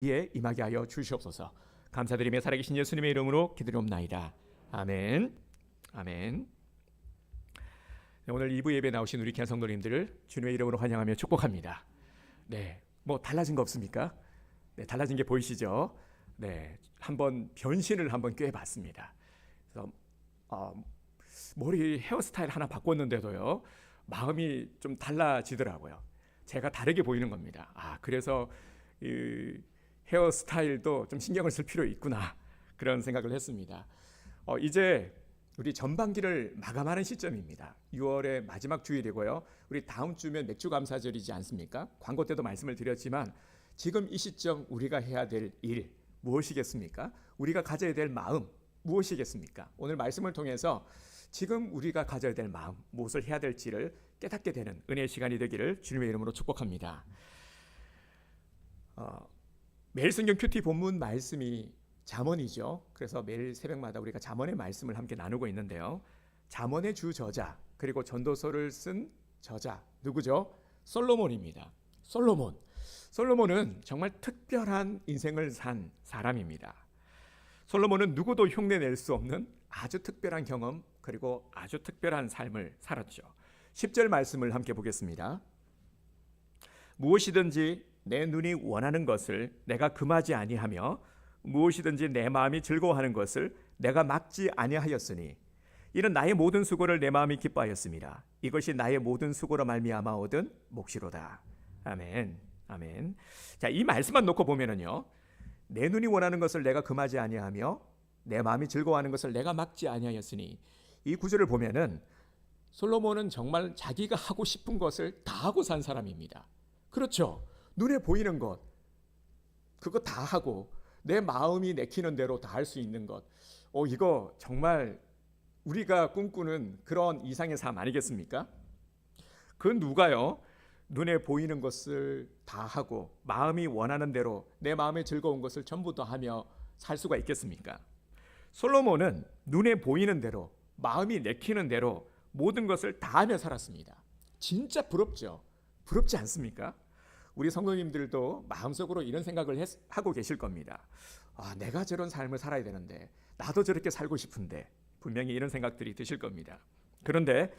에 임하게 하여 주시옵소서. 감사드리며 살아계신 예수님의 이름으로 기도드리옵나이다. 아멘. 아멘. 네, 오늘 2부 예배 나오신 우리 귀한 성도님들을 주님의 이름으로 환영하며 축복합니다. 네, 뭐 달라진 거 없습니까? 네, 달라진 게 보이시죠? 네, 한번 변신을 한번 꾀해봤습니다. 그래서 머리 헤어스타일 하나 바꿨는데도요, 마음이 좀 달라지더라고요. 제가 다르게 보이는 겁니다. 그래서 헤어스타일도 좀 신경을 쓸 필요 있구나, 그런 생각을 했습니다. 이제 우리 전반기를 마감하는 시점입니다. 6월의 마지막 주일이고요. 우리 다음 주면 맥주감사절이지 않습니까? 광고 때도 말씀을 드렸지만 지금 이 시점 우리가 해야 될 일 무엇이겠습니까? 우리가 가져야 될 마음 무엇이겠습니까? 오늘 말씀을 통해서 지금 우리가 가져야 될 마음, 무엇을 해야 될지를 깨닫게 되는 은혜의 시간이 되기를 주님의 이름으로 축복합니다. 매일 성경 큐티 본문 말씀이 잠언이죠. 그래서 매일 새벽마다 우리가 잠언의 말씀을 함께 나누고 있는데요. 잠언의 주 저자, 그리고 전도서를 쓴 저자 누구죠? 솔로몬입니다. 솔로몬은 정말 특별한 인생을 산 사람입니다. 솔로몬은 누구도 흉내낼 수 없는 아주 특별한 경험, 그리고 아주 특별한 삶을 살았죠. 10절 말씀을 함께 보겠습니다. 무엇이든지 내 눈이 원하는 것을 내가 금하지 아니하며 무엇이든지 내 마음이 즐거워하는 것을 내가 막지 아니하였으니 이는 나의 모든 수고를 내 마음이 기뻐하였습니다. 이것이 나의 모든 수고로 말미암아 얻은 몫이로다. 아멘. 아멘. 자, 이 말씀만 놓고 보면은요, 내 눈이 원하는 것을 내가 금하지 아니하며 내 마음이 즐거워하는 것을 내가 막지 아니하였으니, 이 구절을 보면은 솔로몬은 정말 자기가 하고 싶은 것을 다 하고 산 사람입니다. 그렇죠. 눈에 보이는 것, 그거 다 하고 내 마음이 내키는 대로 다 할 수 있는 것, 이거 정말 우리가 꿈꾸는 그런 이상의 삶 아니겠습니까? 그 누가요, 눈에 보이는 것을 다 하고 마음이 원하는 대로 내 마음에 즐거운 것을 전부 다 하며 살 수가 있겠습니까? 솔로몬은 눈에 보이는 대로 마음이 내키는 대로 모든 것을 다 하며 살았습니다. 진짜 부럽죠? 부럽지 않습니까? 우리 성도님들도 마음속으로 이런 생각을 하고 계실 겁니다. 내가 저런 삶을 살아야 되는데, 나도 저렇게 살고 싶은데, 분명히 이런 생각들이 드실 겁니다. 그런데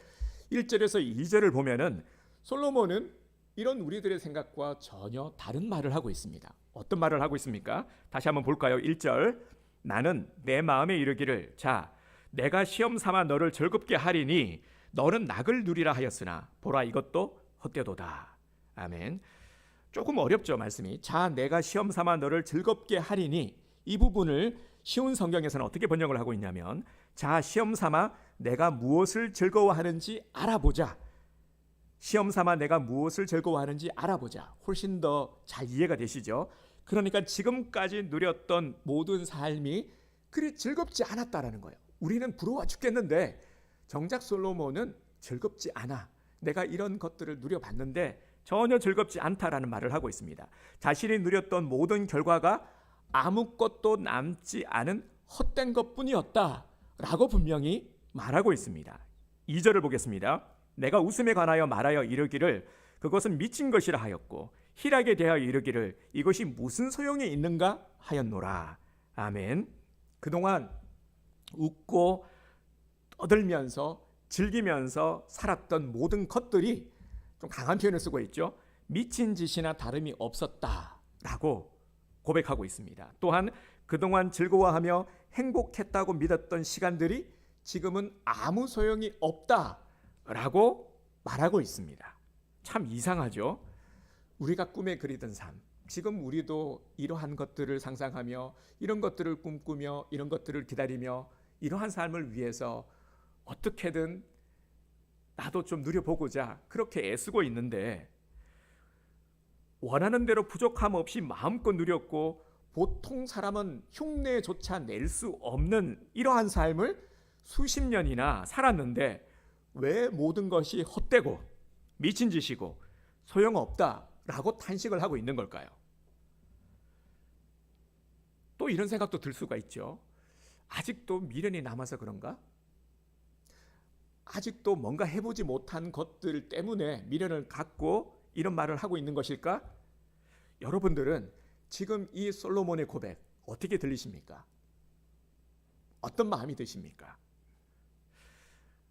1절에서 2절을 보면은 솔로몬은 이런 우리들의 생각과 전혀 다른 말을 하고 있습니다. 어떤 말을 하고 있습니까? 다시 한번 볼까요? 1절, 나는 내 마음에 이르기를 자 내가 시험 삼아 너를 즐겁게 하리니 너는 낙을 누리라 하였으나 보라 이것도 헛되도다. 아멘. 조금 어렵죠, 말씀이. 자 내가 시험 삼아 너를 즐겁게 하리니, 이 부분을 쉬운 성경에서는 어떻게 번역을 하고 있냐면, 자 시험 삼아 내가 무엇을 즐거워하는지 알아보자. 시험 삼아 내가 무엇을 즐거워하는지 알아보자. 훨씬 더 잘 이해가 되시죠? 그러니까 지금까지 누렸던 모든 삶이 그리 즐겁지 않았다라는 거예요. 우리는 부러워 죽겠는데 정작 솔로몬은 즐겁지 않아. 내가 이런 것들을 누려봤는데 전혀 즐겁지 않다라는 말을 하고 있습니다. 자신이 누렸던 모든 결과가 아무것도 남지 않은 헛된 것뿐이었다라고 분명히 말하고 있습니다. 2절을 보겠습니다. 내가 웃음에 관하여 말하여 이르기를 그것은 미친 것이라 하였고 희락에 대하여 이르기를 이것이 무슨 소용이 있는가 하였노라. 아멘. 그동안 웃고 떠들면서 즐기면서 살았던 모든 것들이, 좀 강한 표현을 쓰고 있죠, 미친 짓이나 다름이 없었다라고 고백하고 있습니다. 또한 그동안 즐거워하며 행복했다고 믿었던 시간들이 지금은 아무 소용이 없다라고 말하고 있습니다. 참 이상하죠? 우리가 꿈에 그리던 삶, 지금 우리도 이러한 것들을 상상하며 이런 것들을 꿈꾸며 이런 것들을 기다리며 이러한 삶을 위해서 어떻게든 나도 좀 누려보고자 그렇게 애쓰고 있는데, 원하는 대로 부족함 없이 마음껏 누렸고 보통 사람은 흉내조차 낼 수 없는 이러한 삶을 수십 년이나 살았는데 왜 모든 것이 헛되고 미친 짓이고 소용없다라고 탄식을 하고 있는 걸까요? 또 이런 생각도 들 수가 있죠. 아직도 미련이 남아서 그런가? 아직도 뭔가 해보지 못한 것들 때문에 미련을 갖고 이런 말을 하고 있는 것일까? 여러분들은 지금 이 솔로몬의 고백 어떻게 들리십니까? 어떤 마음이 드십니까?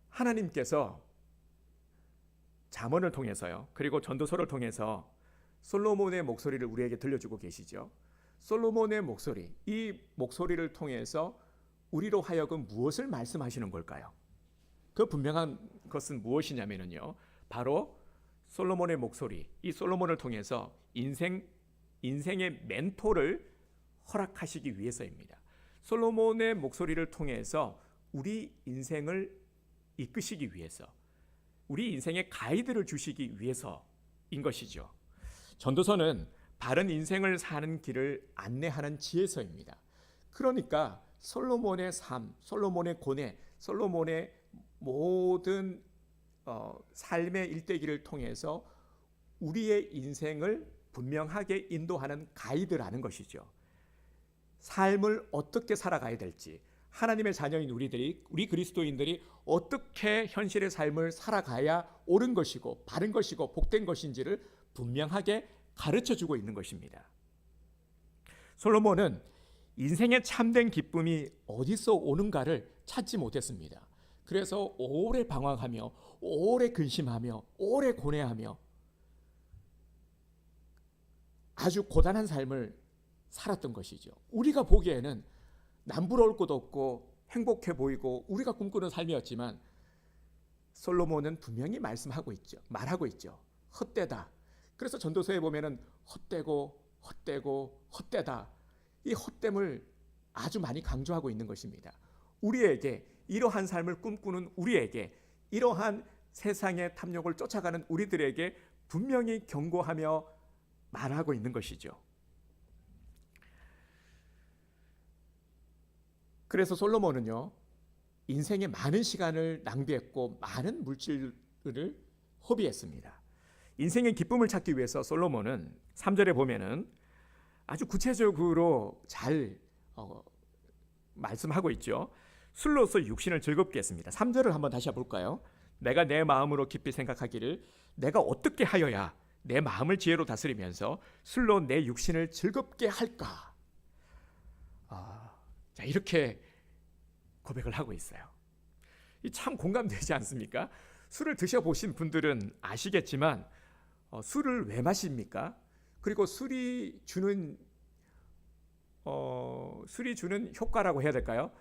하나님께서 잠언을 통해서요, 그리고 전도서를 통해서 솔로몬의 목소리를 우리에게 들려주고 계시죠. 솔로몬의 목소리, 이 목소리를 통해서 우리로 하여금 무엇을 말씀하시는 걸까요? 그 분명한 것은 무엇이냐면요, 바로 솔로몬의 목소리, 이 솔로몬을 통해서 인생의 멘토를 허락하시기 위해서입니다. 솔로몬의 목소리를 통해서 우리 인생을 이끄시기 위해서, 우리 인생의 가이드를 주시기 위해서인 것이죠. 전도서는 바른 인생을 사는 길을 안내하는 지혜서입니다. 그러니까 솔로몬의 삶, 솔로몬의 고뇌, 솔로몬의 모든 삶의 일대기를 통해서 우리의 인생을 분명하게 인도하는 가이드라는 것이죠. 삶을 어떻게 살아가야 될지, 하나님의 자녀인 우리 그리스도인들이 어떻게 현실의 삶을 살아가야 옳은 것이고 바른 것이고 복된 것인지를 분명하게 가르쳐주고 있는 것입니다. 솔로몬은 인생의 참된 기쁨이 어디서 오는가를 찾지 못했습니다. 그래서 오래 방황하며 오래 근심하며 오래 고뇌하며 아주 고단한 삶을 살았던 것이죠. 우리가 보기에는 남부러울 것도 없고 행복해 보이고 우리가 꿈꾸는 삶이었지만 솔로몬은 분명히 말하고 있죠. 헛되다. 그래서 전도서에 보면은 헛되고 헛되다. 이 헛됨을 아주 많이 강조하고 있는 것입니다. 우리에게, 이러한 삶을 꿈꾸는 우리에게, 이러한 세상의 탐욕을 쫓아가는 우리들에게 분명히 경고하며 말하고 있는 것이죠. 그래서 솔로몬은요, 인생의 많은 시간을 낭비했고 많은 물질을 허비했습니다. 인생의 기쁨을 찾기 위해서 솔로몬은 3절에 보면은 아주 구체적으로 잘 말씀하고 있죠. 술로서 육신을 즐겁게 했습니다. 3절을 한번 다시 볼까요? 내가 내 마음으로 깊이 생각하기를 내가 어떻게 하여야 내 마음을 지혜로 다스리면서 술로 내 육신을 즐겁게 할까? 자, 이렇게 고백을 하고 있어요. 참 공감되지 않습니까? 술을 드셔보신 분들은 아시겠지만 술을 왜 마십니까? 그리고 술이 주는 효과라고 해야 될까요?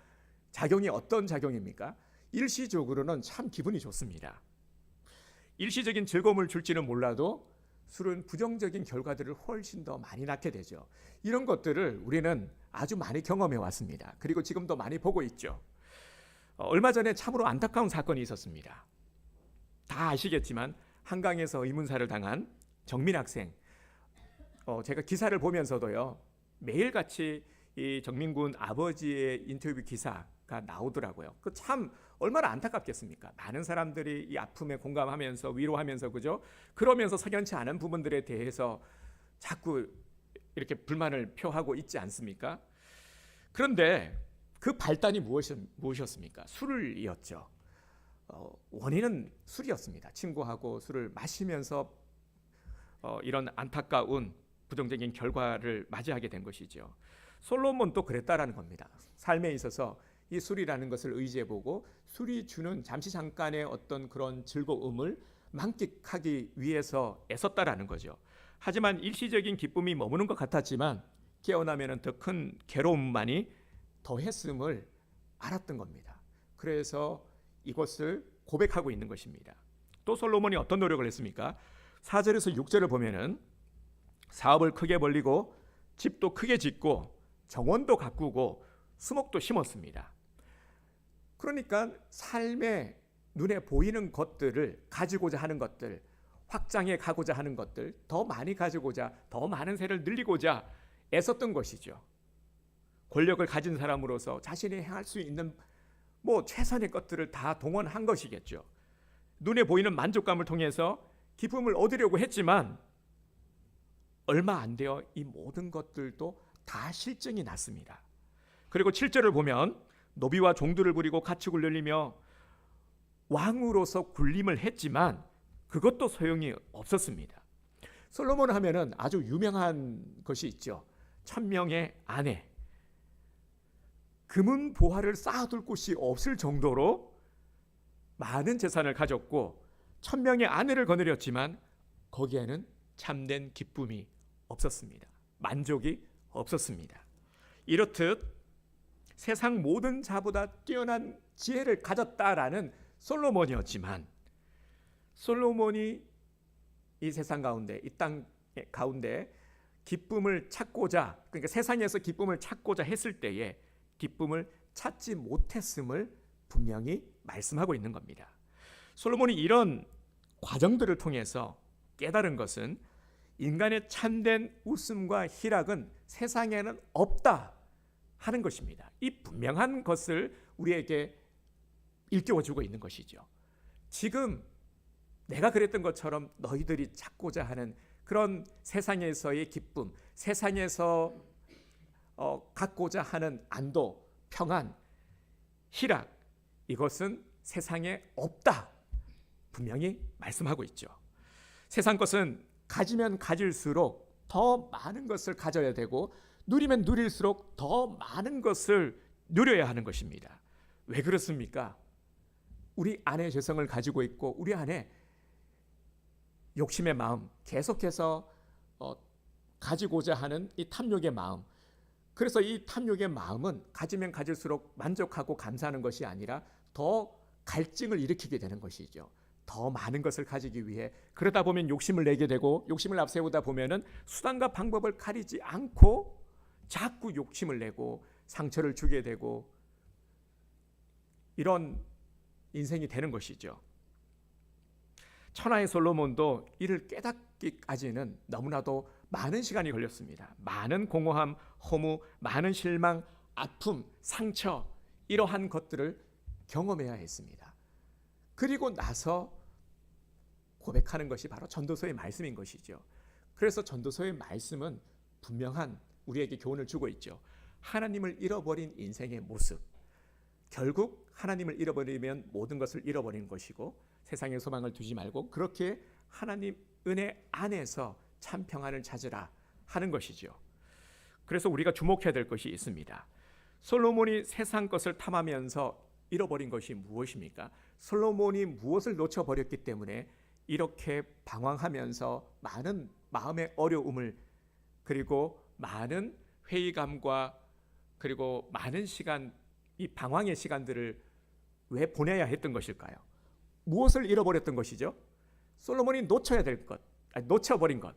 작용이 어떤 작용입니까? 일시적으로는 참 기분이 좋습니다. 일시적인 즐거움을 줄지는 몰라도 술은 부정적인 결과들을 훨씬 더 많이 낳게 되죠. 이런 것들을 우리는 아주 많이 경험해 왔습니다. 그리고 지금도 많이 보고 있죠. 얼마 전에 참으로 안타까운 사건이 있었습니다. 다 아시겠지만 한강에서 의문사를 당한 정민 학생, 제가 기사를 보면서도요, 매일같이 이 정민군 아버지의 인터뷰 기사가 나오더라고요. 그 참 얼마나 안타깝겠습니까? 많은 사람들이 이 아픔에 공감하면서 위로하면서, 그죠? 그러면서 석연치 않은 부분들에 대해서 자꾸 이렇게 불만을 표하고 있지 않습니까? 그런데 그 발단이 무엇이었습니까? 술이었죠. 원인은 술이었습니다. 친구하고 술을 마시면서 이런 안타까운 부정적인 결과를 맞이하게 된 것이죠. 솔로몬도 그랬다라는 겁니다. 삶에 있어서 이 술이라는 것을 의지해보고 술이 주는 잠깐의 어떤 그런 즐거움을 만끽하기 위해서 애썼다라는 거죠. 하지만 일시적인 기쁨이 머무는 것 같았지만 깨어나면 더 큰 괴로움만이 더했음을 알았던 겁니다. 그래서 이것을 고백하고 있는 것입니다. 또 솔로몬이 어떤 노력을 했습니까? 4절에서 6절을 보면은 사업을 크게 벌리고 집도 크게 짓고 정원도 가꾸고 수목도 심었습니다. 그러니까 삶의 눈에 보이는 것들을 가지고자 하는 것들, 확장해 가고자 하는 것들, 더 많이 가지고자, 더 많은 세를 늘리고자 애썼던 것이죠. 권력을 가진 사람으로서 자신이 행할 수 있는 최선의 것들을 다 동원한 것이겠죠. 눈에 보이는 만족감을 통해서 기쁨을 얻으려고 했지만 얼마 안 되어 이 모든 것들도 다 실증이 났습니다. 그리고 7절을 보면 노비와 종들을 부리고 가축을 늘리며 왕으로서 군림을 했지만 그것도 소용이 없었습니다. 솔로몬 하면은 아주 유명한 것이 있죠. 천명의 아내, 금은 보화를 쌓아둘 곳이 없을 정도로 많은 재산을 가졌고 천명의 아내를 거느렸지만 거기에는 참된 기쁨이 없었습니다. 만족이 없었습니다. 이렇듯 세상 모든 자보다 뛰어난 지혜를 가졌다라는 솔로몬이었지만 솔로몬이 이 세상 가운데, 이 땅 가운데 기쁨을 찾고자, 그러니까 세상에서 기쁨을 찾고자 했을 때에 기쁨을 찾지 못했음을 분명히 말씀하고 있는 겁니다. 솔로몬이 이런 과정들을 통해서 깨달은 것은 인간의 참된 웃음과 희락은 세상에는 없다 하는 것입니다. 이 분명한 것을 우리에게 일깨워주고 있는 것이죠. 지금 내가 그랬던 것처럼 너희들이 찾고자 하는 그런 세상에서의 기쁨, 세상에서 갖고자 하는 안도, 평안, 희락, 이것은 세상에 없다 분명히 말씀하고 있죠. 세상 것은 가지면 가질수록 더 많은 것을 가져야 되고 누리면 누릴수록 더 많은 것을 누려야 하는 것입니다. 왜 그렇습니까? 우리 안에 죄성을 가지고 있고 우리 안에 욕심의 마음, 계속해서 가지고자 하는 이 탐욕의 마음, 그래서 이 탐욕의 마음은 가지면 가질수록 만족하고 감사하는 것이 아니라 더 갈증을 일으키게 되는 것이죠. 더 많은 것을 가지기 위해 그러다 보면 욕심을 내게 되고 욕심을 앞세우다 보면은 수단과 방법을 가리지 않고 자꾸 욕심을 내고 상처를 주게 되고 이런 인생이 되는 것이죠. 천하의 솔로몬도 이를 깨닫기까지는 너무나도 많은 시간이 걸렸습니다. 많은 공허함, 허무, 많은 실망, 아픔, 상처, 이러한 것들을 경험해야 했습니다. 그리고 나서 고백하는 것이 바로 전도서의 말씀인 것이죠. 그래서 전도서의 말씀은 분명한 우리에게 교훈을 주고 있죠. 하나님을 잃어버린 인생의 모습, 결국 하나님을 잃어버리면 모든 것을 잃어버린 것이고 세상에 소망을 두지 말고 그렇게 하나님 은혜 안에서 참 평안을 찾으라 하는 것이죠. 그래서 우리가 주목해야 될 것이 있습니다. 솔로몬이 세상 것을 탐하면서 잃어버린 것이 무엇입니까? 솔로몬이 무엇을 놓쳐버렸기 때문에 이렇게 방황하면서 많은 마음의 어려움을 그리고 많은 회의감과 그리고 많은 시간, 이 방황의 시간들을 왜 보내야 했던 것일까요? 무엇을 잃어버렸던 것이죠? 솔로몬이 놓쳐야 될 것, 놓쳐버린 것,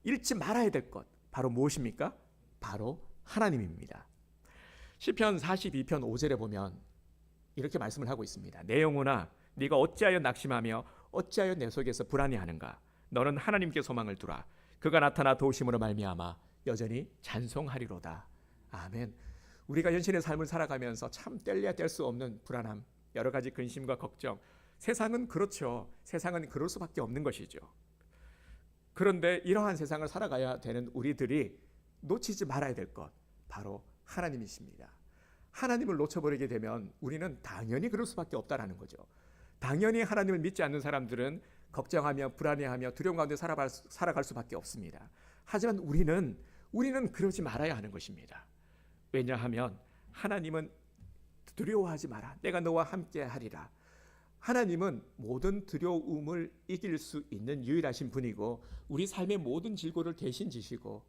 잃지 말아야 될 것, 바로 무엇입니까? 바로 하나님입니다. 시편 42편 5절에 보면 이렇게 말씀을 하고 있습니다. 내 영혼아, 네가 어찌하여 낙심하며 어찌하여 내 속에서 불안해하는가? 너는 하나님께 소망을 두라. 그가 나타나 도우심으로 말미암아 여전히 찬송하리로다. 아멘. 우리가 현실의 삶을 살아가면서 참 뗄래야 뗄 수 없는 불안함, 여러 가지 근심과 걱정, 세상은 그렇죠. 세상은 그럴 수밖에 없는 것이죠. 그런데 이러한 세상을 살아가야 되는 우리들이 놓치지 말아야 될 것, 바로 하나님이십니다. 하나님을 놓쳐버리게 되면 우리는 당연히 그럴 수밖에 없다라는 거죠. 당연히 하나님을 믿지 않는 사람들은 걱정하며 불안해하며 두려움 가운데 살아갈 수밖에 없습니다. 하지만 우리는 그러지 말아야 하는 것입니다. 왜냐하면 하나님은 두려워하지 마라. 내가 너와 함께 하리라. 하나님은 모든 두려움을 이길 수 있는 유일하신 분이고 우리 삶의 모든 질고를 대신 지시고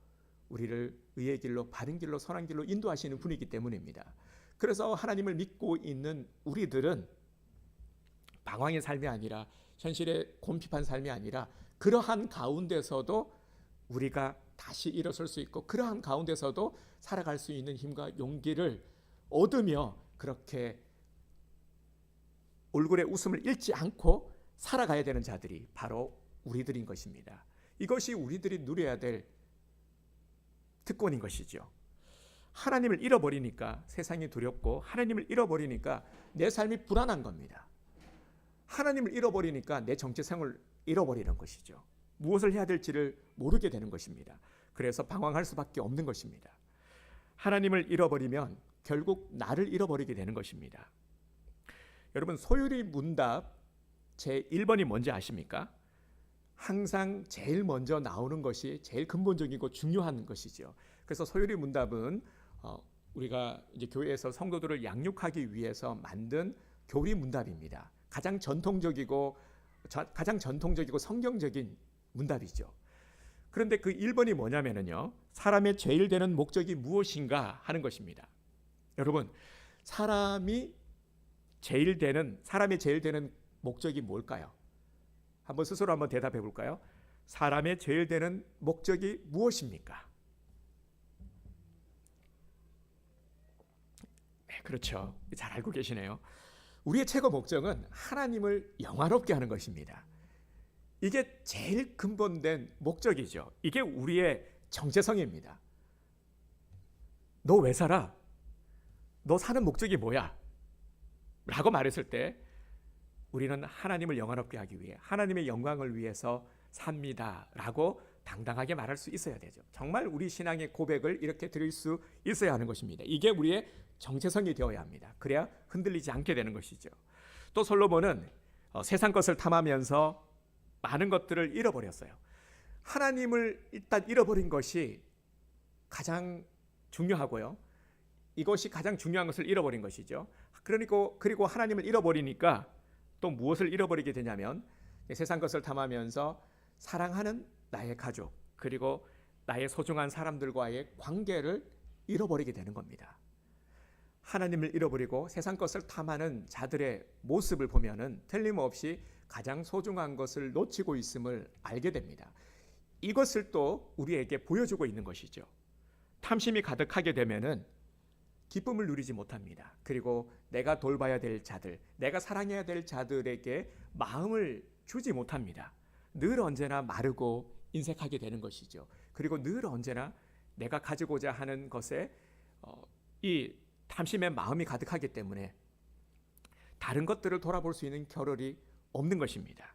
우리를 의의 길로, 바른 길로, 선한 길로 인도하시는 분이기 때문입니다. 그래서 하나님을 믿고 있는 우리들은 방황의 삶이 아니라 현실의 곰핍한 삶이 아니라 그러한 가운데서도 우리가 다시 일어설 수 있고 그러한 가운데서도 살아갈 수 있는 힘과 용기를 얻으며 그렇게 얼굴에 웃음을 잃지 않고 살아가야 되는 자들이 바로 우리들인 것입니다. 이것이 우리들이 누려야 될 특권인 것이죠. 하나님을 잃어버리니까 세상이 두렵고 하나님을 잃어버리니까 내 삶이 불안한 겁니다. 하나님을 잃어버리니까 내 정체성을 잃어버리는 것이죠. 무엇을 해야 될지를 모르게 되는 것입니다. 그래서 방황할 수밖에 없는 것입니다. 하나님을 잃어버리면 결국 나를 잃어버리게 되는 것입니다. 여러분, 소율이 문답 제1번이 뭔지 아십니까? 항상 제일 먼저 나오는 것이 제일 근본적이고 중요한 것이죠. 그래서 소유리 문답은 우리가 이제 교회에서 성도들을 양육하기 위해서 만든 교리 문답입니다. 가장 전통적이고 성경적인 문답이죠. 그런데 그 1번이 뭐냐면요, 사람의 제일 되는 목적이 무엇인가 하는 것입니다. 여러분, 사람의 제일 되는 목적이 뭘까요? 스스로 한번 대답해 볼까요? 사람의 제일 되는 목적이 무엇입니까? 네, 그렇죠. 잘 알고 계시네요. 우리의 최고 목적은 하나님을 영화롭게 하는 것입니다. 이게 제일 근본된 목적이죠. 이게 우리의 정체성입니다. 너 왜 살아? 너 사는 목적이 뭐야? 라고 말했을 때 우리는 하나님을 영화롭게 하기 위해, 하나님의 영광을 위해서 삽니다 라고 당당하게 말할 수 있어야 되죠. 정말 우리 신앙의 고백을 이렇게 드릴 수 있어야 하는 것입니다. 이게 우리의 정체성이 되어야 합니다. 그래야 흔들리지 않게 되는 것이죠. 또 솔로몬은 세상 것을 탐하면서 많은 것들을 잃어버렸어요. 하나님을 일단 잃어버린 것이 가장 중요하고요. 이것이 가장 중요한 것을 잃어버린 것이죠. 그리고 하나님을 잃어버리니까 또 무엇을 잃어버리게 되냐면, 세상 것을 탐하면서 사랑하는 나의 가족, 그리고 나의 소중한 사람들과의 관계를 잃어버리게 되는 겁니다. 하나님을 잃어버리고 세상 것을 탐하는 자들의 모습을 보면은 틀림없이 가장 소중한 것을 놓치고 있음을 알게 됩니다. 이것을 또 우리에게 보여주고 있는 것이죠. 탐심이 가득하게 되면은 기쁨을 누리지 못합니다. 그리고 내가 돌봐야 될 자들, 내가 사랑해야 될 자들에게 마음을 주지 못합니다. 늘 언제나 마르고 인색하게 되는 것이죠. 그리고 늘 언제나 내가 가지고자 하는 것에 이 탐심의 마음이 가득하기 때문에 다른 것들을 돌아볼 수 있는 겨를이 없는 것입니다.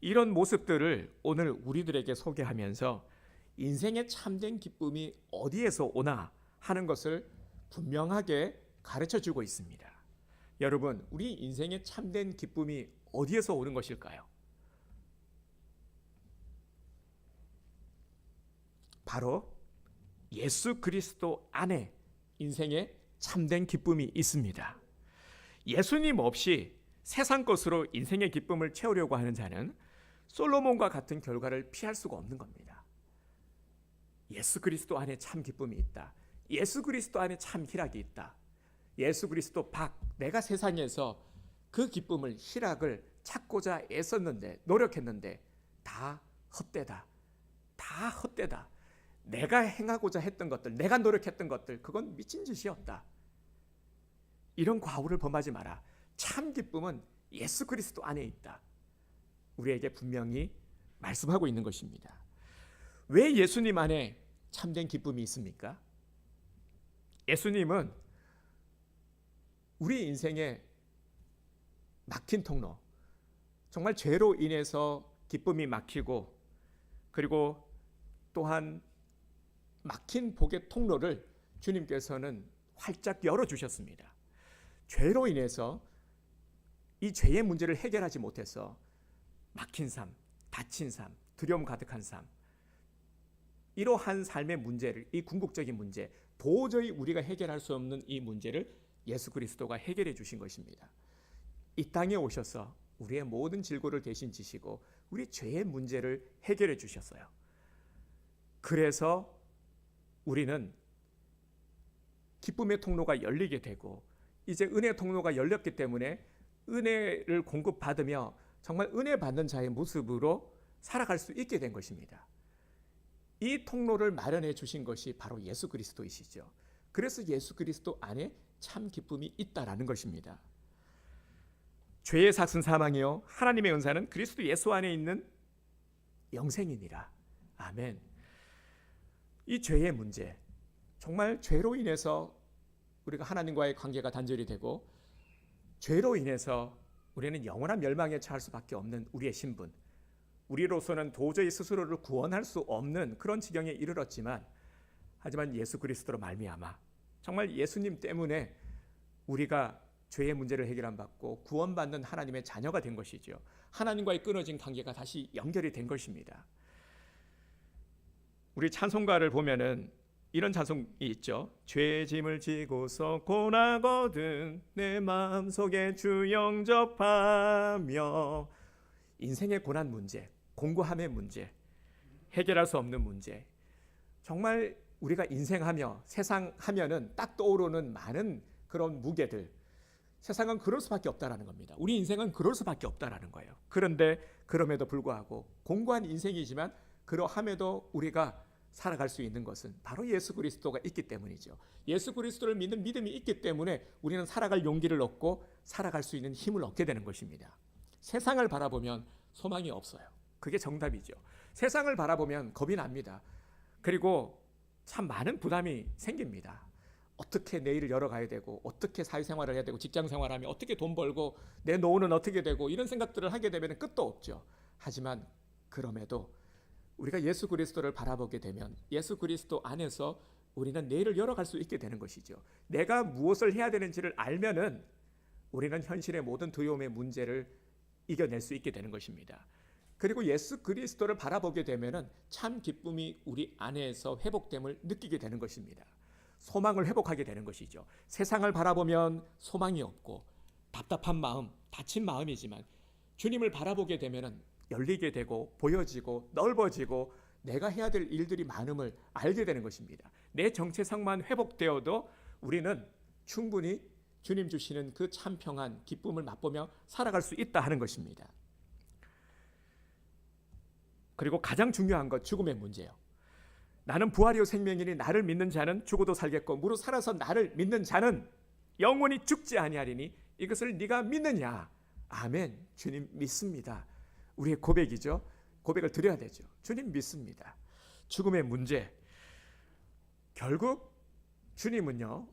이런 모습들을 오늘 우리들에게 소개하면서 인생의 참된 기쁨이 어디에서 오나 하는 것을 분명하게 가르쳐주고 있습니다. 여러분, 우리 인생의 참된 기쁨이 어디에서 오는 것일까요? 바로 예수 그리스도 안에 인생의 참된 기쁨이 있습니다. 예수님 없이 세상 것으로 인생의 기쁨을 채우려고 하는 자는 솔로몬과 같은 결과를 피할 수가 없는 겁니다. 예수 그리스도 안에 참 기쁨이 있다. 예수 그리스도 안에 참 희락이 있다. 예수 그리스도 밖, 내가 세상에서 그 기쁨을, 희락을 찾고자 애썼는데, 노력했는데 다 헛되다. 다 헛되다. 내가 행하고자 했던 것들, 내가 노력했던 것들, 그건 미친 짓이었다. 이런 과오를 범하지 마라. 참 기쁨은 예수 그리스도 안에 있다. 우리에게 분명히 말씀하고 있는 것입니다. 왜 예수님 안에 참된 기쁨이 있습니까? 예수님은 우리 인생의 막힌 통로, 정말 죄로 인해서 기쁨이 막히고, 그리고 또한 막힌 복의 통로를 주님께서는 활짝 열어주셨습니다. 죄로 인해서 이 죄의 문제를 해결하지 못해서 막힌 삶, 다친 삶, 두려움 가득한 삶, 이러한 삶의 문제를, 이 궁극적인 문제, 도저히 우리가 해결할 수 없는 이 문제를 예수 그리스도가 해결해 주신 것입니다. 이 땅에 오셔서 우리의 모든 질고를 대신 지시고 우리 죄의 문제를 해결해 주셨어요. 그래서 우리는 기쁨의 통로가 열리게 되고, 이제 은혜의 통로가 열렸기 때문에 은혜를 공급받으며 정말 은혜 받는 자의 모습으로 살아갈 수 있게 된 것입니다. 이 통로를 마련해 주신 것이 바로 예수 그리스도이시죠. 그래서 예수 그리스도 안에 참 기쁨이 있다라는 것입니다. 죄의 삭은 사망이요 하나님의 은사는 그리스도 예수 안에 있는 영생이니라. 아멘. 이 죄의 문제, 정말 죄로 인해서 우리가 하나님과의 관계가 단절이 되고, 죄로 인해서 우리는 영원한 멸망에 처할 수밖에 없는 우리의 신분, 우리로서는 도저히 스스로를 구원할 수 없는 그런 지경에 이르렀지만, 하지만 예수 그리스도로 말미암아 정말 예수님 때문에 우리가 죄의 문제를 해결함 받고 구원받는 하나님의 자녀가 된 것이죠. 하나님과의 끊어진 관계가 다시 연결이 된 것입니다. 우리 찬송가를 보면은 이런 찬송이 있죠. 죄짐을 지고서 고나거든 내 마음속에 주 영접하며. 인생의 고난 문제, 공고함의 문제, 해결할 수 없는 문제, 정말 우리가 인생하며 세상 하면은 딱 떠오르는 많은 그런 무게들, 세상은 그럴 수밖에 없다라는 겁니다. 우리 인생은 그럴 수밖에 없다라는 거예요. 그런데 그럼에도 불구하고 공고한 인생이지만 그러함에도 우리가 살아갈 수 있는 것은 바로 예수 그리스도가 있기 때문이죠. 예수 그리스도를 믿는 믿음이 있기 때문에 우리는 살아갈 용기를 얻고 살아갈 수 있는 힘을 얻게 되는 것입니다. 세상을 바라보면 소망이 없어요. 그게 정답이죠. 세상을 바라보면 겁이 납니다. 그리고 참 많은 부담이 생깁니다. 어떻게 내일을 열어가야 되고, 어떻게 사회생활을 해야 되고, 직장생활하면 어떻게 돈 벌고, 내 노후는 어떻게 되고, 이런 생각들을 하게 되면 끝도 없죠. 하지만 그럼에도 우리가 예수 그리스도를 바라보게 되면 예수 그리스도 안에서 우리는 내일을 열어갈 수 있게 되는 것이죠. 내가 무엇을 해야 되는지를 알면은 우리는 현실의 모든 두려움의 문제를 이겨낼 수 있게 되는 것입니다. 그리고 예수 그리스도를 바라보게 되면은 참 기쁨이 우리 안에서 회복됨을 느끼게 되는 것입니다. 소망을 회복하게 되는 것이죠. 세상을 바라보면 소망이 없고 답답한 마음, 다친 마음이지만 주님을 바라보게 되면은 열리게 되고 보여지고 넓어지고 내가 해야 될 일들이 많음을 알게 되는 것입니다. 내 정체성만 회복되어도 우리는 충분히 주님 주시는 그 참 평안, 기쁨을 맛보며 살아갈 수 있다 하는 것입니다. 그리고 가장 중요한 것, 죽음의 문제예요. 나는 부활이요 생명이니 나를 믿는 자는 죽어도 살겠고 무릇 살아서 나를 믿는 자는 영원히 죽지 아니하리니 이것을 네가 믿느냐? 아멘. 주님 믿습니다. 우리의 고백이죠. 고백을 드려야 되죠. 주님 믿습니다. 죽음의 문제, 결국 주님은요,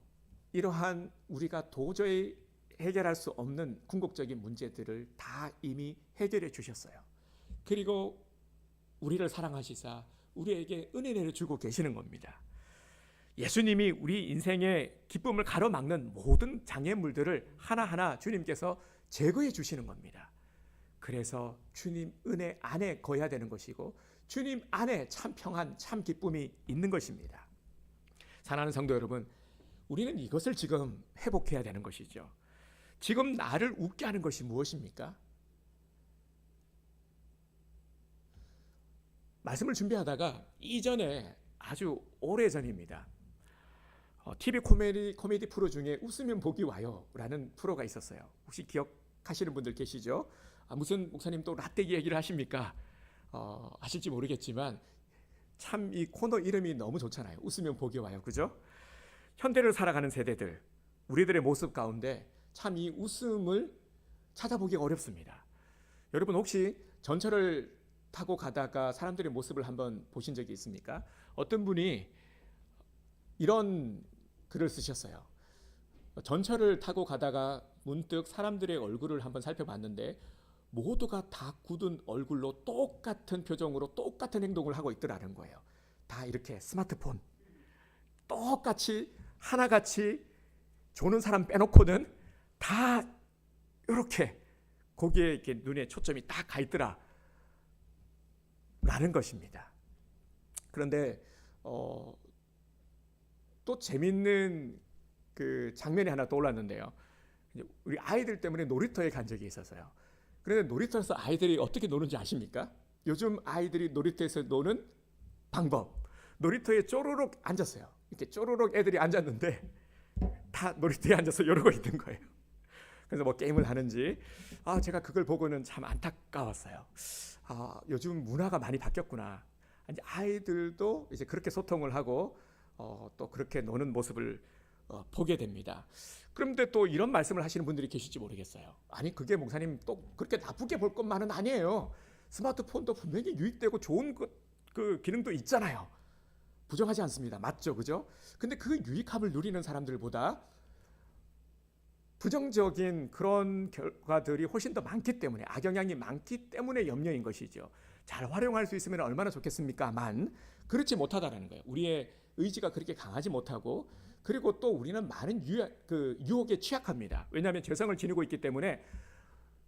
이러한 우리가 도저히 해결할 수 없는 궁극적인 문제들을 다 이미 해결해 주셨어요. 그리고 우리를 사랑하시사 우리에게 은혜 내려주고 계시는 겁니다. 예수님이 우리 인생의 기쁨을 가로막는 모든 장애물들을 하나하나 주님께서 제거해 주시는 겁니다. 그래서 주님 은혜 안에 거해야 되는 것이고 주님 안에 참 평안, 참 기쁨이 있는 것입니다. 사랑하는 성도 여러분, 우리는 이것을 지금 회복해야 되는 것이죠. 지금 나를 웃게 하는 것이 무엇입니까? 말씀을 준비하다가 이전에 아주 오래전입니다. TV 코미디 프로 중에 웃으면 복이 와요 라는 프로가 있었어요. 혹시 기억하시는 분들 계시죠? 무슨 목사님 또 라떼기 얘기를 하십니까? 아실지 모르겠지만 참 이 코너 이름이 너무 좋잖아요. 웃으면 복이 와요. 그죠? 현대를 살아가는 세대들, 우리들의 모습 가운데 참 이 웃음을 찾아보기가 어렵습니다. 여러분 혹시 전철을 타고 가다가 사람들의 모습을 한번 보신 적이 있습니까? 어떤 분이 이런 글을 쓰셨어요. 전철을 타고 가다가 문득 사람들의 얼굴을 한번 살펴봤는데 모두가 다 굳은 얼굴로 똑같은 표정으로 똑같은 행동을 하고 있더라는 거예요. 다 이렇게 스마트폰 똑같이 하나같이 조는 사람 빼놓고는 다 이렇게 거기에 이렇게 눈에 초점이 딱 가 있더라 라는 것입니다. 그런데 또 재밌는 그 장면이 하나 떠올랐는데요. 우리 아이들 때문에 놀이터에 간 적이 있었어요. 그런데 놀이터에서 아이들이 어떻게 노는지 아십니까? 요즘 아이들이 놀이터에서 노는 방법, 놀이터에 쪼르륵 앉았어요. 이렇게 쪼르륵 애들이 앉았는데 다 놀이터에 앉아서 이러고 있는 거예요. 그래서 뭐 게임을 하는지 제가 그걸 보고는 참 안타까웠어요. 요즘 문화가 많이 바뀌었구나. 이제 아이들도 이제 그렇게 소통을 하고 또 그렇게 노는 모습을 보게 됩니다. 그런데 또 이런 말씀을 하시는 분들이 계실지 모르겠어요. 아니 그게 목사님 또 그렇게 나쁘게 볼 것만은 아니에요. 스마트폰도 분명히 유익되고 좋은 그 기능도 있잖아요. 부정하지 않습니다. 맞죠, 그죠? 근데 그 유익함을 누리는 사람들보다 부정적인 그런 결과들이 훨씬 더 많기 때문에, 악영향이 많기 때문에 염려인 것이죠. 잘 활용할 수 있으면 얼마나 좋겠습니까만 그렇지 못하다라는 거예요. 우리의 의지가 그렇게 강하지 못하고, 그리고 또 우리는 많은 유혹에 취약합니다. 왜냐하면 죄성을 지니고 있기 때문에.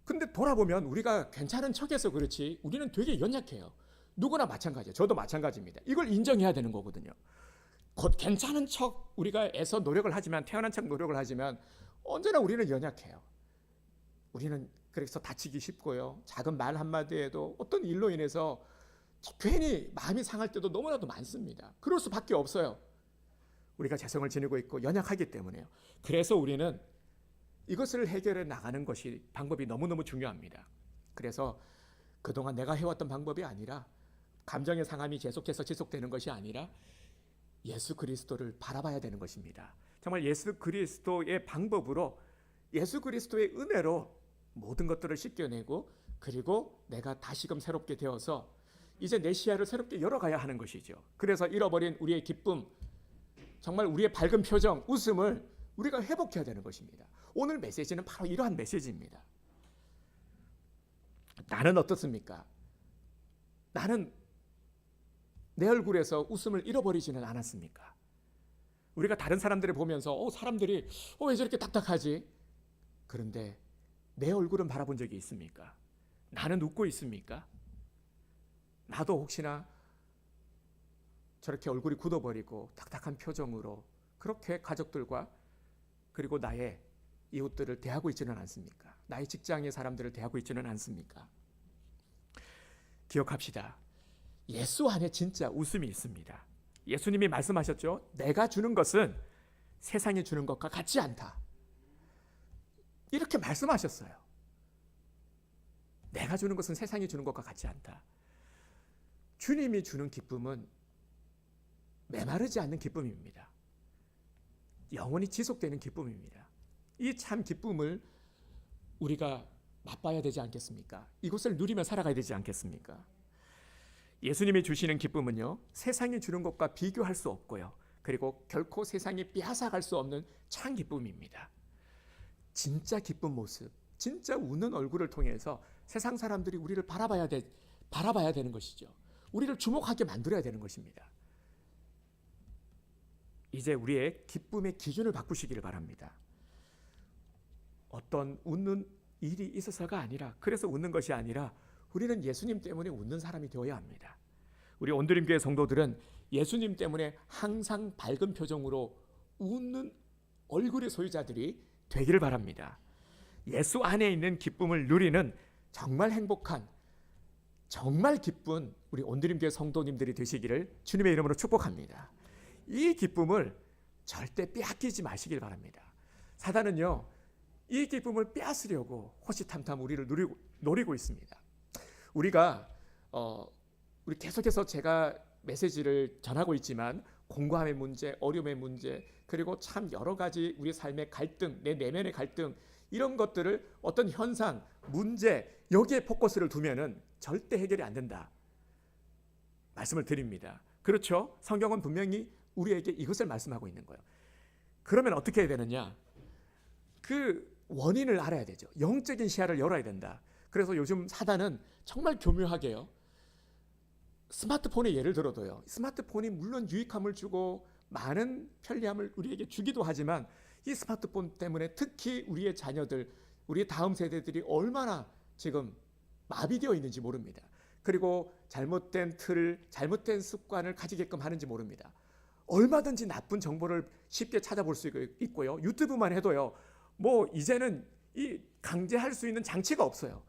근데 돌아보면 우리가 괜찮은 척해서 그렇지 우리는 되게 연약해요. 누구나 마찬가지예요. 저도 마찬가지입니다. 이걸 인정해야 되는 거거든요. 곧 괜찮은 척 우리가 애써 노력을 하지만, 태어난 척 노력을 하지만 언제나 우리는 연약해요. 우리는 그래서 다치기 쉽고요. 작은 말 한마디에도 어떤 일로 인해서 괜히 마음이 상할 때도 너무나도 많습니다. 그럴 수밖에 없어요. 우리가 재성을 지니고 있고 연약하기 때문에요. 그래서 우리는 이것을 해결해 나가는 것이 방법이 너무너무 중요합니다. 그래서 그동안 내가 해왔던 방법이 아니라, 감정의 상함이 계속해서 지속되는 것이 아니라 예수 그리스도를 바라봐야 되는 것입니다. 정말 예수 그리스도의 방법으로, 예수 그리스도의 은혜로 모든 것들을 씻겨내고, 그리고 내가 다시금 새롭게 되어서 이제 내 시야를 새롭게 열어가야 하는 것이죠. 그래서 잃어버린 우리의 기쁨, 정말 우리의 밝은 표정, 웃음을 우리가 회복해야 되는 것입니다. 오늘 메시지는 바로 이러한 메시지입니다. 나는 어떻습니까? 나는 내 얼굴에서 웃음을 잃어버리지는 않았습니까? 우리가 다른 사람들을 보면서 사람들이 왜 저렇게 딱딱하지? 그런데 내 얼굴은 바라본 적이 있습니까? 나는 웃고 있습니까? 나도 혹시나 저렇게 얼굴이 굳어버리고 딱딱한 표정으로 그렇게 가족들과 그리고 나의 이웃들을 대하고 있지는 않습니까? 나의 직장의 사람들을 대하고 있지는 않습니까? 기억합시다. 예수 안에 진짜 웃음이 있습니다. 예수님이 말씀하셨죠. 내가 주는 것은 세상이 주는 것과 같지 않다. 이렇게 말씀하셨어요. 내가 주는 것은 세상이 주는 것과 같지 않다. 주님이 주는 기쁨은 메마르지 않는 기쁨입니다. 영원히 지속되는 기쁨입니다. 이 참 기쁨을 우리가 맛봐야 되지 않겠습니까? 이것을 누리며 살아가야 되지 않겠습니까? 예수님이 주시는 기쁨은요, 세상이 주는 것과 비교할 수 없고요, 그리고 결코 세상이 빼앗아갈 수 없는 참 기쁨입니다. 진짜 기쁜 모습, 진짜 웃는 얼굴을 통해서 세상 사람들이 우리를 바라봐야 되는 것이죠. 우리를 주목하게 만들어야 되는 것입니다. 이제 우리의 기쁨의 기준을 바꾸시기를 바랍니다. 어떤 웃는 일이 있어서가 아니라, 그래서 웃는 것이 아니라 우리는 예수님 때문에 웃는 사람이 되어야 합니다. 우리 온드림교회 성도들은 예수님 때문에 항상 밝은 표정으로 웃는 얼굴의 소유자들이 되기를 바랍니다. 예수 안에 있는 기쁨을 누리는 정말 행복한, 정말 기쁜 우리 온드림교회 성도님들이 되시기를 주님의 이름으로 축복합니다. 이 기쁨을 절대 빼앗기지 마시길 바랍니다. 사단은요, 이 기쁨을 빼앗으려고 호시탐탐 우리를 노리고 있습니다. 우리가 우리 계속해서 제가 메시지를 전하고 있지만 공고함의 문제, 어려움의 문제, 그리고 참 여러 가지 우리 삶의 갈등, 내 내면의 갈등, 이런 것들을 어떤 현상, 문제, 여기에 포커스를 두면은 절대 해결이 안 된다 말씀을 드립니다. 그렇죠? 성경은 분명히 우리에게 이것을 말씀하고 있는 거예요. 그러면 어떻게 해야 되느냐? 그 원인을 알아야 되죠. 영적인 시야를 열어야 된다. 그래서 요즘 사단은 정말 교묘하게요, 스마트폰의 예를 들어도요, 스마트폰이 물론 유익함을 주고 많은 편리함을 우리에게 주기도 하지만 이 스마트폰 때문에 특히 우리의 자녀들, 우리의 다음 세대들이 얼마나 지금 마비되어 있는지 모릅니다. 그리고 잘못된 틀, 잘못된 습관을 가지게끔 하는지 모릅니다. 얼마든지 나쁜 정보를 쉽게 찾아볼 수 있고요, 유튜브만 해도요, 이제는 이 강제할 수 있는 장치가 없어요.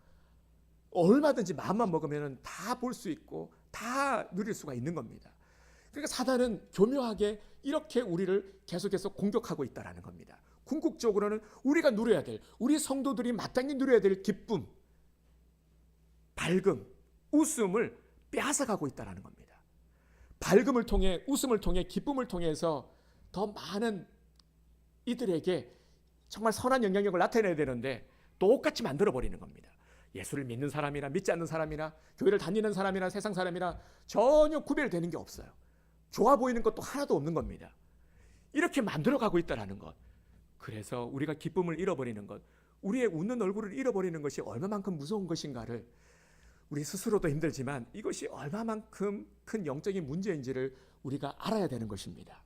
얼마든지 마음만 먹으면 다 볼 수 있고 다 누릴 수가 있는 겁니다. 그러니까 사단은 교묘하게 이렇게 우리를 계속해서 공격하고 있다는 겁니다. 궁극적으로는 우리가 누려야 될, 우리 성도들이 마땅히 누려야 될 기쁨, 밝음, 웃음을 빼앗아가고 있다는 겁니다. 밝음을 통해, 웃음을 통해, 기쁨을 통해서 더 많은 이들에게 정말 선한 영향력을 나타내야 되는데 똑같이 만들어버리는 겁니다. 예수를 믿는 사람이나 믿지 않는 사람이나 교회를 다니는 사람이나 세상 사람이나 전혀 구별되는 게 없어요. 좋아 보이는 것도 하나도 없는 겁니다. 이렇게 만들어가고 있다는 것. 그래서 우리가 기쁨을 잃어버리는 것, 우리의 웃는 얼굴을 잃어버리는 것이 얼마만큼 무서운 것인가를 우리 스스로도 힘들지만 이것이 얼마만큼 큰 영적인 문제인지를 우리가 알아야 되는 것입니다.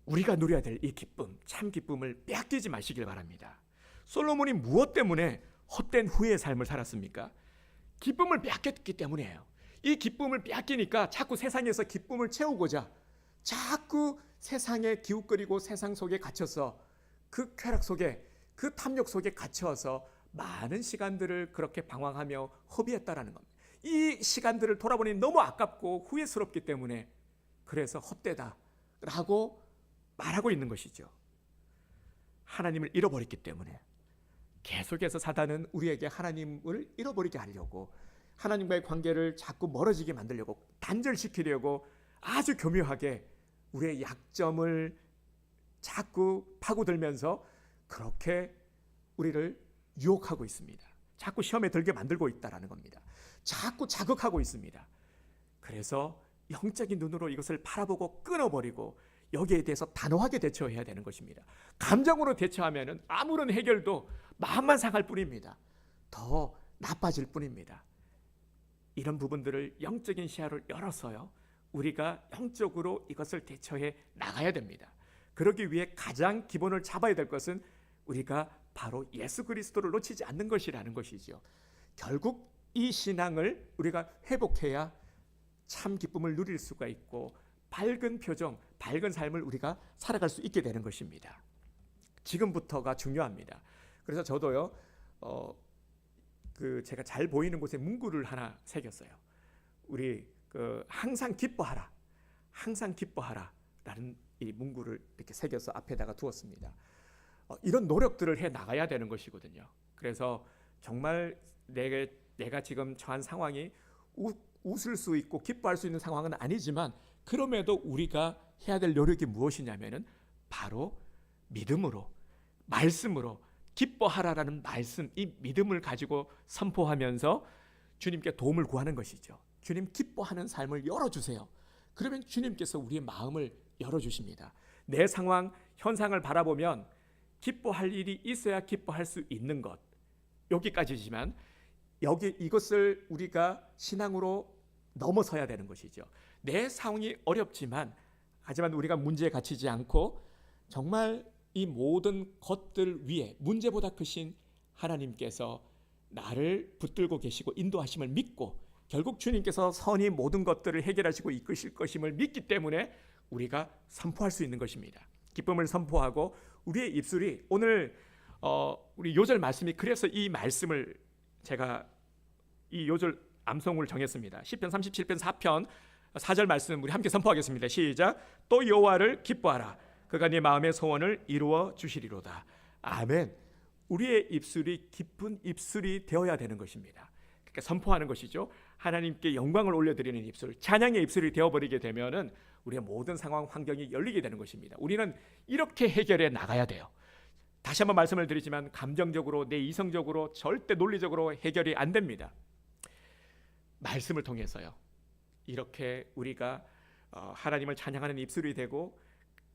우리가 누려야 될 이 기쁨, 참 기쁨을 빼앗기지 마시길 바랍니다. 솔로몬이 무엇 때문에 헛된 후회의 삶을 살았습니까? 기쁨을 빼앗겼기 때문이에요. 이 기쁨을 빼앗기니까 자꾸 세상에서 기쁨을 채우고자 자꾸 세상에 기웃거리고 세상 속에 갇혀서 그 쾌락 속에 그 탐욕 속에 갇혀서 많은 시간들을 그렇게 방황하며 허비했다라는 겁니다. 이 시간들을 돌아보니 너무 아깝고 후회스럽기 때문에 그래서 헛되다라고 말하고 있는 것이죠. 하나님을 잃어버렸기 때문에 계속해서 사단은 우리에게 하나님을 잃어버리게 하려고 하나님과의 관계를 자꾸 멀어지게 만들려고 단절시키려고 아주 교묘하게 우리의 약점을 자꾸 파고들면서 그렇게 우리를 유혹하고 있습니다. 자꾸 시험에 들게 만들고 있다는 겁니다. 자꾸 자극하고 있습니다. 그래서 영적인 눈으로 이것을 바라보고 끊어버리고 여기에 대해서 단호하게 대처해야 되는 것입니다. 감정으로 대처하면 아무런 해결도 마음만 상할 뿐입니다. 더 나빠질 뿐입니다. 이런 부분들을 영적인 시야를 열어서요, 우리가 영적으로 이것을 대처해 나가야 됩니다. 그러기 위해 가장 기본을 잡아야 될 것은 우리가 바로 예수 그리스도를 놓치지 않는 것이라는 것이죠. 결국 이 신앙을 우리가 회복해야 참 기쁨을 누릴 수가 있고 밝은 표정, 밝은 삶을 우리가 살아갈 수 있게 되는 것입니다. 지금부터가 중요합니다. 그래서 저도요, 제가 잘 보이는 곳에 문구를 하나 새겼어요. 우리 항상 기뻐하라, 항상 기뻐하라라는 이 문구를 이렇게 새겨서 앞에다가 두었습니다. 이런 노력들을 해 나가야 되는 것이거든요. 그래서 정말 내가 지금 처한 상황이 웃을 수 있고 기뻐할 수 있는 상황은 아니지만 그럼에도 우리가 해야 될 노력이 무엇이냐면은 바로 믿음으로, 말씀으로 기뻐하라라는 말씀, 이 믿음을 가지고 선포하면서 주님께 도움을 구하는 것이죠. 주님 기뻐하는 삶을 열어주세요. 그러면 주님께서 우리의 마음을 열어주십니다. 내 상황, 현상을 바라보면 기뻐할 일이 있어야 기뻐할 수 있는 것, 여기까지지만 이것을 우리가 신앙으로 넘어서야 되는 것이죠. 내 상황이 어렵지만 하지만 우리가 문제에 갇히지 않고 정말 이 모든 것들 위에 문제보다 크신 하나님께서 나를 붙들고 계시고 인도하심을 믿고 결국 주님께서 선히 모든 것들을 해결하시고 이끄실 것임을 믿기 때문에 우리가 선포할 수 있는 것입니다. 기쁨을 선포하고 우리의 입술이 오늘 우리 요절 말씀이 그래서 이 말씀을 제가 이 요절 암송을 정했습니다. 시편 37편 4편 4절 말씀 우리 함께 선포하겠습니다. 시작. 또 여호와를 기뻐하라. 그가 네 마음의 소원을 이루어 주시리로다. 아멘. 우리의 입술이 기쁜 입술이 되어야 되는 것입니다. 그러니까 선포하는 것이죠. 하나님께 영광을 올려드리는 입술, 찬양의 입술이 되어버리게 되면은 우리의 모든 상황 환경이 열리게 되는 것입니다. 우리는 이렇게 해결해 나가야 돼요. 다시 한번 말씀을 드리지만 감정적으로 내 이성적으로 절대 논리적으로 해결이 안 됩니다. 말씀을 통해서요. 이렇게 우리가 하나님을 찬양하는 입술이 되고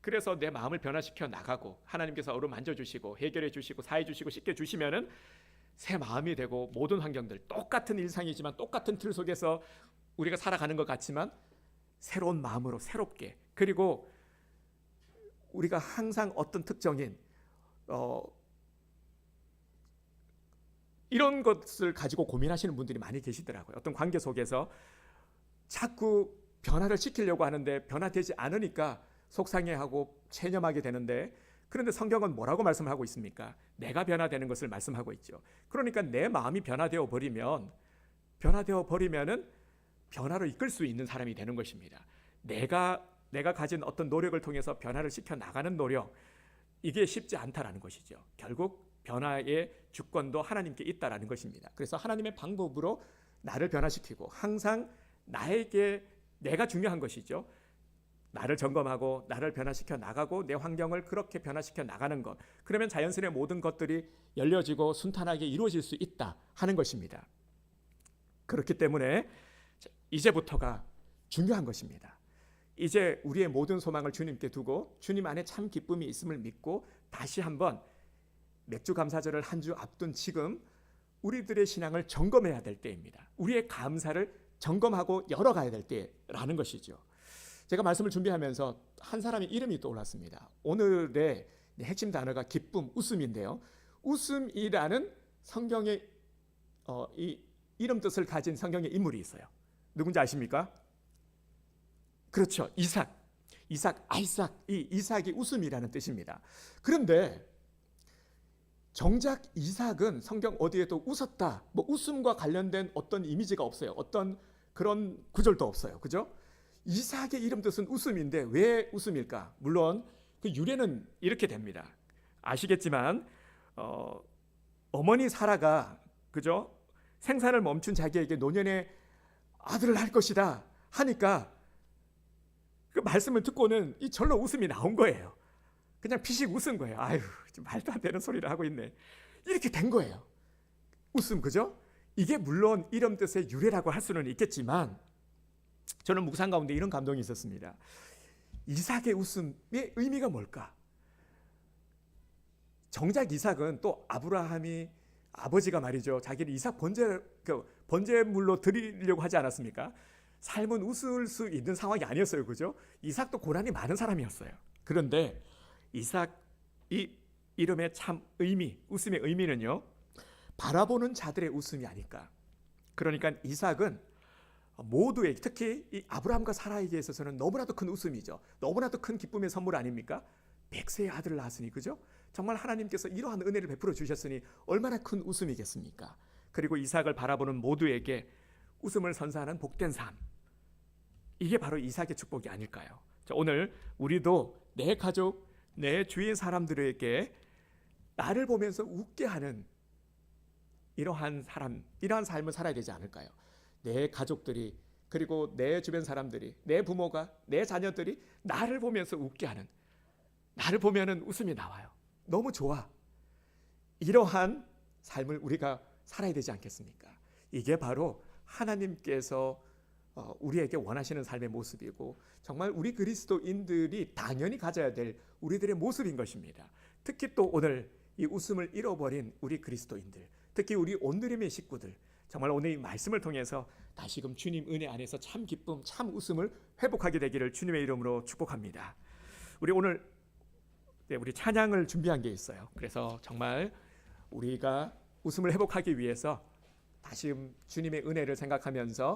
그래서 내 마음을 변화시켜 나가고 하나님께서 어루만져 주시고 해결해 주시고 사해 주시고 씻겨 주시면은 새 마음이 되고 모든 환경들 똑같은 일상이지만 똑같은 틀 속에서 우리가 살아가는 것 같지만 새로운 마음으로 새롭게 그리고 우리가 항상 어떤 특정인 이런 것을 가지고 고민하시는 분들이 많이 계시더라고요. 어떤 관계 속에서 자꾸 변화를 시키려고 하는데 변화되지 않으니까 속상해하고 체념하게 되는데 그런데 성경은 뭐라고 말씀하고 있습니까? 내가 변화되는 것을 말씀하고 있죠. 그러니까 내 마음이 변화되어 버리면은 변화로 이끌 수 있는 사람이 되는 것입니다. 내가 가진 어떤 노력을 통해서 변화를 시켜 나가는 노력 이게 쉽지 않다라는 것이죠. 결국 변화의 주권도 하나님께 있다라는 것입니다. 그래서 하나님의 방법으로 나를 변화시키고 항상 내가 중요한 것이죠. 나를 점검하고 나를 변화시켜 나가고 내 환경을 그렇게 변화시켜 나가는 것. 그러면 자연스레 모든 것들이 열려지고 순탄하게 이루어질 수 있다 하는 것입니다. 그렇기 때문에 이제부터가 중요한 것입니다. 이제 우리의 모든 소망을 주님께 두고 주님 안에 참 기쁨이 있음을 믿고 다시 한번 맥주 감사절을 한 주 앞둔 지금 우리들의 신앙을 점검해야 될 때입니다. 우리의 감사를 점검하고 열어가야 될 때라는 것이죠. 제가 말씀을 준비하면서 한 사람의 이름이 떠올랐습니다. 오늘의 핵심 단어가 기쁨, 웃음인데요. 웃음이라는 성경의 이 이름 뜻을 가진 성경의 인물이 있어요. 누군지 아십니까? 그렇죠. 아이삭. 이 이삭이 웃음이라는 뜻입니다. 그런데 정작 이삭은 성경 어디에도 웃었다, 뭐 웃음과 관련된 어떤 이미지가 없어요. 어떤 그런 구절도 없어요. 그죠? 이삭의 이름 뜻은 웃음인데 왜 웃음일까? 물론 그 유래는 이렇게 됩니다. 아시겠지만 어머니 사라가 그죠? 생산을 멈춘 자기에게 노년에 아들을 할 것이다 하니까 그 말씀을 듣고는 이 절로 웃음이 나온 거예요. 그냥 피식 웃은 거예요. 아유, 말도 안 되는 소리를 하고 있네. 이렇게 된 거예요. 웃음, 그죠? 이게 물론 이름 뜻의 유래라고 할 수는 있겠지만 저는 묵상 가운데 이런 감동이 있었습니다. 이삭의 웃음의 의미가 뭘까? 정작 이삭은 또 아브라함이 아버지가 말이죠. 자기를 이삭 번제물로 드리려고 하지 않았습니까? 삶은 웃을 수 있는 상황이 아니었어요. 그죠? 이삭도 고난이 많은 사람이었어요. 그런데 이삭 이 이름의 참 의미, 웃음의 의미는요. 바라보는 자들의 웃음이 아닐까. 그러니까 이삭은 모두에게, 특히 이 아브라함과 사라에게 있어서는 너무나도 큰 웃음이죠. 너무나도 큰 기쁨의 선물 아닙니까? 100세의 아들을 낳았으니, 그죠? 정말 하나님께서 이러한 은혜를 베풀어 주셨으니 얼마나 큰 웃음이겠습니까? 그리고 이삭을 바라보는 모두에게 웃음을 선사하는 복된 삶. 이게 바로 이삭의 축복이 아닐까요? 자, 오늘 우리도 내 가족, 내 주위의 사람들에게 나를 보면서 웃게 하는 이러한 삶을 살아야 되지 않을까요? 내 가족들이, 그리고 내 주변 사람들이, 내 부모가, 내 자녀들이 나를 보면서 웃게 하는, 나를 보면은 웃음이 나와요. 너무 좋아. 이러한 삶을 우리가 살아야 되지 않겠습니까? 이게 바로 하나님께서 우리에게 원하시는 삶의 모습이고 정말 우리 그리스도인들이 당연히 가져야 될 우리들의 모습인 것입니다. 특히 또 오늘 이 웃음을 잃어버린 우리 그리스도인들, 특히 우리 온누림의 식구들, 정말 오늘 이 말씀을 통해서 다시금 주님 은혜 안에서 참 기쁨, 참 웃음을 회복하게 되기를 주님의 이름으로 축복합니다. 우리 오늘 우리 찬양을 준비한 게 있어요. 그래서 정말 우리가 웃음을 회복하기 위해서 다시금 주님의 은혜를 생각하면서